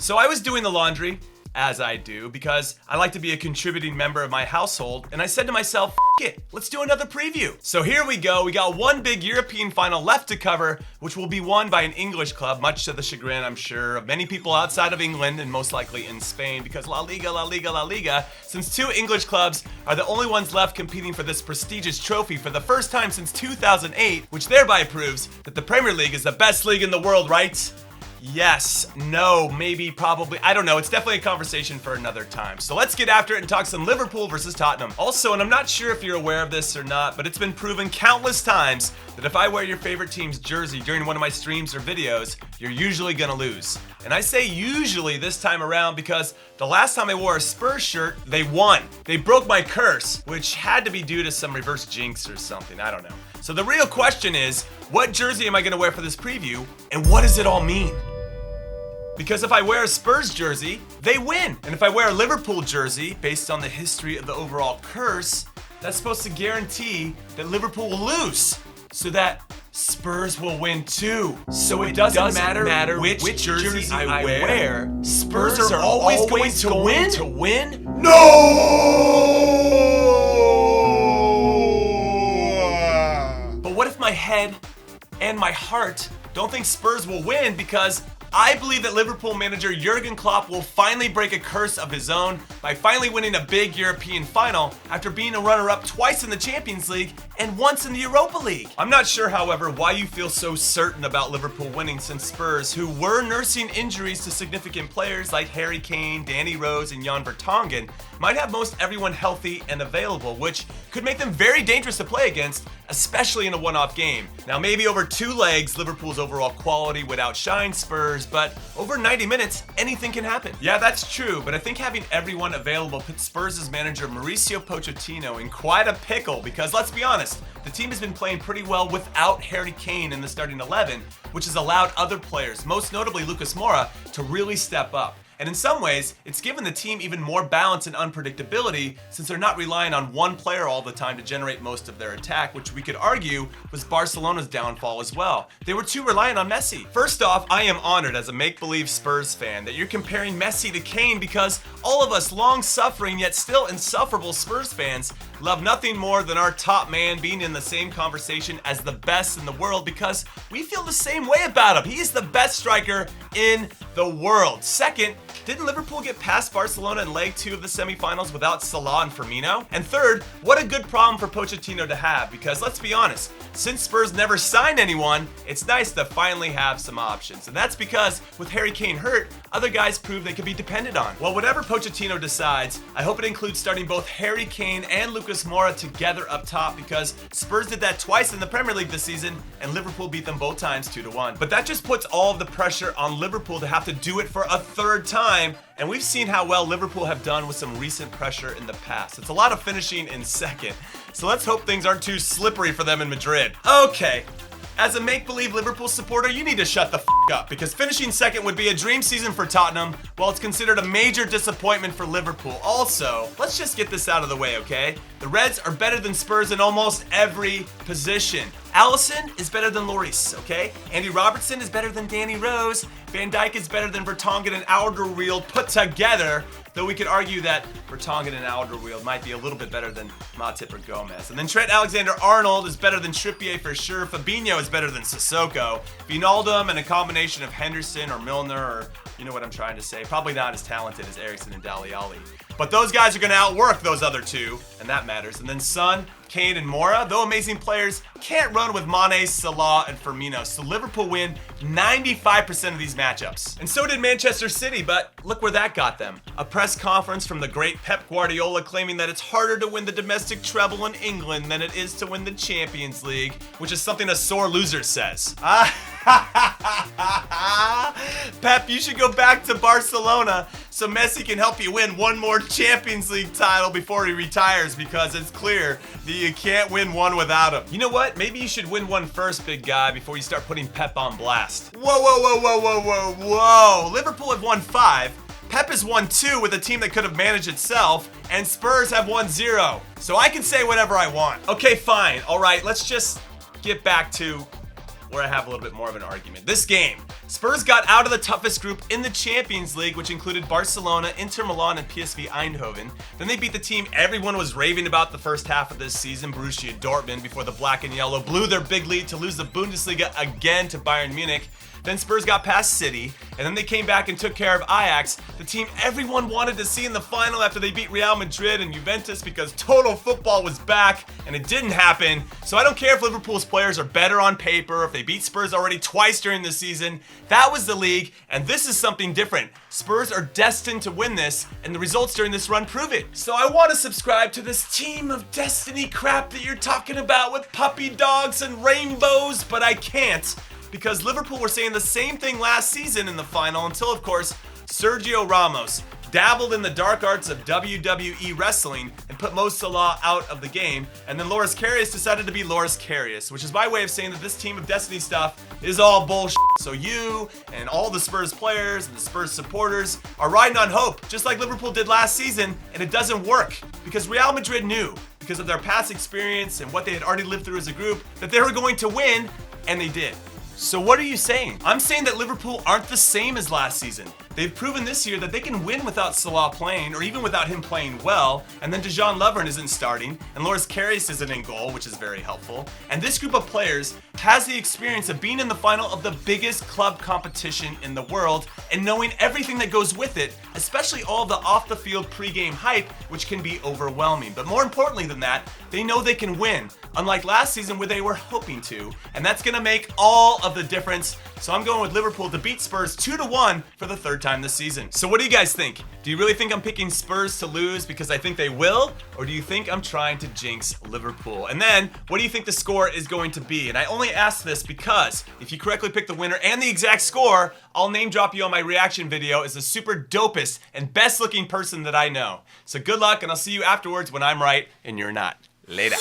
So I was doing the laundry, as I do, because I like to be a contributing member of my household, and I said to myself, F it, let's do another preview. So here we go. We got one big European final left to cover, which will be won by an English club, much to the chagrin, I'm sure, of many people outside of England and most likely in Spain, because La Liga, La Liga, La Liga, since two English clubs are the only ones left competing for this prestigious trophy for the first time since 2008, which thereby proves that the Premier League is the best league in the world, right? Yes, no, maybe, probably, I don't know. It's definitely a conversation for another time. So let's get after it and talk some Liverpool versus Tottenham. Also, and I'm not sure if you're aware of this or not, but it's been proven countless times that if I wear your favorite team's jersey during one of my streams or videos, you're usually gonna lose. And I say usually this time around because the last time I wore a Spurs shirt, they won. They broke my curse, which had to be due to some reverse jinx or something, I don't know. So the real question is, what jersey am I gonna wear for this preview, and what does it all mean? Because if I wear a Spurs jersey, they win. And if I wear a Liverpool jersey, based on the history of the overall curse, that's supposed to guarantee that Liverpool will lose, so that Spurs will win too. So it doesn't matter which jersey I wear, Spurs are always going to win? No! But what if my head and my heart don't think Spurs will win, because I believe that Liverpool manager Jurgen Klopp will finally break a curse of his own by finally winning a big European final after being a runner-up twice in the Champions League and once in the Europa League. I'm not sure, however, why you feel so certain about Liverpool winning, since Spurs, who were nursing injuries to significant players like Harry Kane, Danny Rose, and Jan Vertonghen, might have most everyone healthy and available, which could make them very dangerous to play against, especially in a one-off game. Now, maybe over two legs, Liverpool's overall quality would outshine Spurs, but over 90 minutes, anything can happen. Yeah, that's true, but I think having everyone available puts Spurs' manager Mauricio Pochettino in quite a pickle, because let's be honest, the team has been playing pretty well without Harry Kane in the starting 11, which has allowed other players, most notably Lucas Moura, to really step up. And in some ways, it's given the team even more balance and unpredictability, since they're not relying on one player all the time to generate most of their attack, which we could argue was Barcelona's downfall as well. They were too reliant on Messi. First off, I am honored as a make-believe Spurs fan that you're comparing Messi to Kane, because all of us long-suffering yet still insufferable Spurs fans love nothing more than our top man being in the same conversation as the best in the world, because we feel the same way about him. He is the best striker in the world. Second, didn't Liverpool get past Barcelona in leg 2 of the semifinals without Salah and Firmino? And third, what a good problem for Pochettino to have, because let's be honest, since Spurs never signed anyone, it's nice to finally have some options. And that's because with Harry Kane hurt, other guys prove they can be depended on. Well, whatever Pochettino decides, I hope it includes starting both Harry Kane and Lucas Moura together up top, because Spurs did that twice in the Premier League this season, and Liverpool beat them both times 2-1. But that just puts all of the pressure on Liverpool to have to do it for a third time, and we've seen how well Liverpool have done with some recent pressure in the past. It's a lot of finishing in second, so let's hope things aren't too slippery for them in Madrid. Okay, as a make-believe Liverpool supporter, you need to shut the up, because finishing second would be a dream season for Tottenham, while it's considered a major disappointment for Liverpool. Also, let's just get this out of the way, okay? The Reds are better than Spurs in almost every position. Allison is better than Lloris, okay? Andy Robertson is better than Danny Rose. Van Dijk is better than Vertonghen and Alderweireld put together, though we could argue that Vertonghen and Alderweireld might be a little bit better than Matip or Gomez. And then Trent Alexander-Arnold is better than Trippier for sure. Fabinho is better than Sissoko. Wijnaldum and a combination of Henderson or Milner, or you know what I'm trying to say, probably not as talented as Eriksen and Dele Alli. But those guys are going to outwork those other two, and that matters. And then Son, Kane, and Moura, though amazing players, can't run with Mane, Salah, and Firmino. So Liverpool win 95% of these matchups. And so did Manchester City, but look where that got them. A press conference from the great Pep Guardiola claiming that it's harder to win the domestic treble in England than it is to win the Champions League, which is something a sore loser says. Pep, you should go back to Barcelona so Messi can help you win one more Champions League title before he retires, because it's clear that you can't win one without him. You know what? Maybe you should win one first, big guy, before you start putting Pep on blast. Whoa. Liverpool have won 5. Pep has won 2 with a team that could have managed itself, and Spurs have won 0. So I can say whatever I want. Okay, fine. All right, let's just get back to where I have a little bit more of an argument. This game, Spurs got out of the toughest group in the Champions League, which included Barcelona, Inter Milan, and PSV Eindhoven. Then they beat the team everyone was raving about the first half of this season, Borussia Dortmund, before the black and yellow blew their big lead to lose the Bundesliga again to Bayern Munich. Then Spurs got past City, and then they came back and took care of Ajax, the team everyone wanted to see in the final after they beat Real Madrid and Juventus because total football was back, and it didn't happen. So I don't care if Liverpool's players are better on paper, if they beat Spurs already twice during the season. That was the league, and this is something different. Spurs are destined to win this, and the results during this run prove it. So I want to subscribe to this team of destiny crap that you're talking about with puppy dogs and rainbows, but I can't. Because Liverpool were saying the same thing last season in the final until, of course, Sergio Ramos dabbled in the dark arts of WWE wrestling and put Mo Salah out of the game, and then Loris Karius decided to be Loris Karius, which is my way of saying that this team of destiny stuff is all bullshit. So you and all the Spurs players and the Spurs supporters are riding on hope, just like Liverpool did last season, and it doesn't work because Real Madrid knew, because of their past experience and what they had already lived through as a group, that they were going to win, and they did. So what are you saying? I'm saying that Liverpool aren't the same as last season. They've proven this year that they can win without Salah playing, or even without him playing well, and then Dejan Lovren isn't starting, and Loris Karius isn't in goal, which is very helpful. And this group of players has the experience of being in the final of the biggest club competition in the world, and knowing everything that goes with it, especially all the off-the-field pre-game hype, which can be overwhelming. But more importantly than that, they know they can win, unlike last season where they were hoping to, and that's gonna make all of the difference. So I'm going with Liverpool to beat Spurs 2-1 for the third time this season. So what do you guys think? Do you really think I'm picking Spurs to lose because I think they will? Or do you think I'm trying to jinx Liverpool? And then, what do you think the score is going to be? And I only ask this because if you correctly pick the winner and the exact score, I'll name drop you on my reaction video as the super dopest and best looking person that I know. So good luck, and I'll see you afterwards when I'm right and you're not. Later.